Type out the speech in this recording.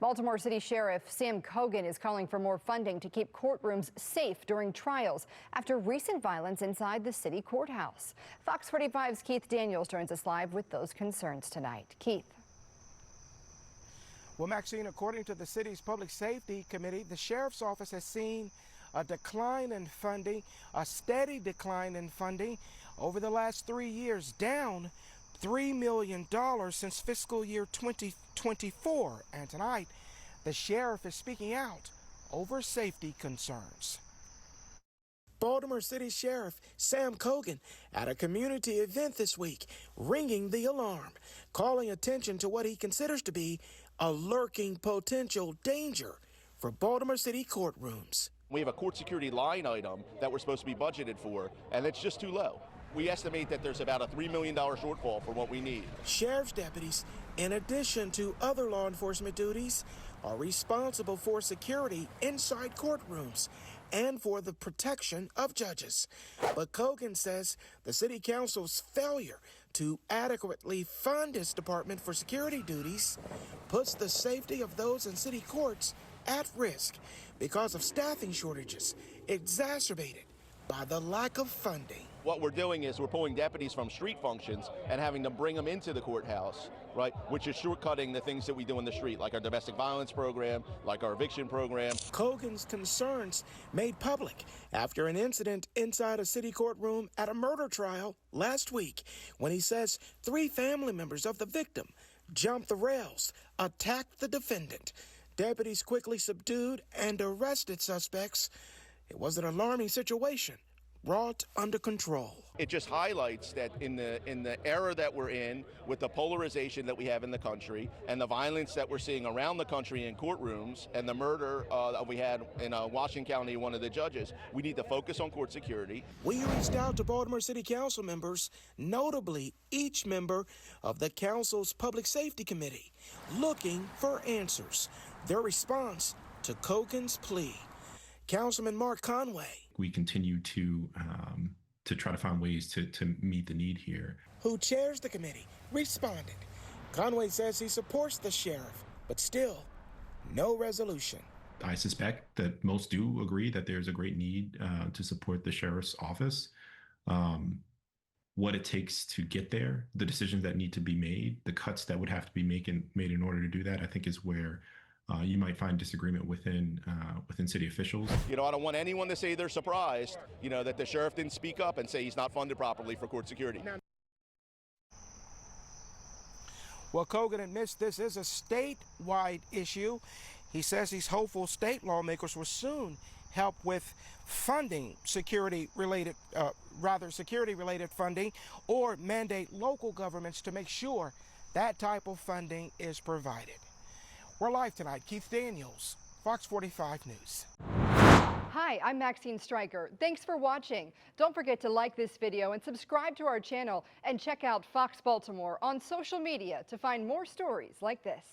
Baltimore City Sheriff Sam Cogen is calling for more funding to keep courtrooms safe during trials after recent violence inside the city courthouse. Fox 45's Keith Daniels joins us live with those concerns tonight. Keith. Well, Maxine, according to the city's Public Safety Committee, the Sheriff's Office has seen a decline in funding, a steady decline in funding over the last 3 years, down $3 million since fiscal year 2024. And tonight, the sheriff is speaking out over safety concerns. Baltimore City Sheriff Sam Cogen at a community event this week, ringing the alarm, calling attention to what he considers to be a lurking potential danger for Baltimore City courtrooms. We have a court security line item that we're supposed to be budgeted for, and it's just too low. We estimate that there's about a $3 million shortfall for what we need. Sheriff's deputies, in addition to other law enforcement duties, are responsible for security inside courtrooms and for the protection of judges. But Cogen says the city council's failure to adequately fund its department for security duties puts the safety of those in city courts at risk because of staffing shortages exacerbated by the lack of funding. What we're doing is we're pulling deputies from street functions and having them bring them into the courthouse, right? Which is shortcutting the things that we do in the street, like our domestic violence program, like our eviction program. Cogen's concerns made public after an incident inside a city courtroom at a murder trial last week, when he says 3 family members of the victim jumped the rails, attacked the defendant. Deputies quickly subdued and arrested suspects. It was an alarming situation, brought under control. It just highlights that in the era that we're in, with the polarization that we have in the country and the violence that we're seeing around the country in courtrooms and the murder that we had in Washington County, one of the judges, we need to focus on court security. We reached out to Baltimore City Council members, notably each member of the council's Public Safety Committee, looking for answers. Their response to Cogen's plea. Councilman Mark Conway, we continue to try to find ways to meet the need here, who chairs the committee, responded. Conway says he supports the sheriff, but still, no resolution. I suspect that most do agree that there's a great need to support the sheriff's office. What it takes to get there, the decisions that need to be made, the cuts that would have to be made in order to do that, I think is where you might find disagreement within city officials. You know, I don't want anyone to say they're surprised, you know, that the sheriff didn't speak up and say he's not funded properly for court security. Well, Cogen admits this is a statewide issue. He says he's hopeful state lawmakers will soon help with funding security-related funding, or mandate local governments to make sure that type of funding is provided. We're live tonight. Keith Daniels, Fox 45 News. Hi, I'm Maxine Stryker. Thanks for watching. Don't forget to like this video and subscribe to our channel, and check out Fox Baltimore on social media to find more stories like this.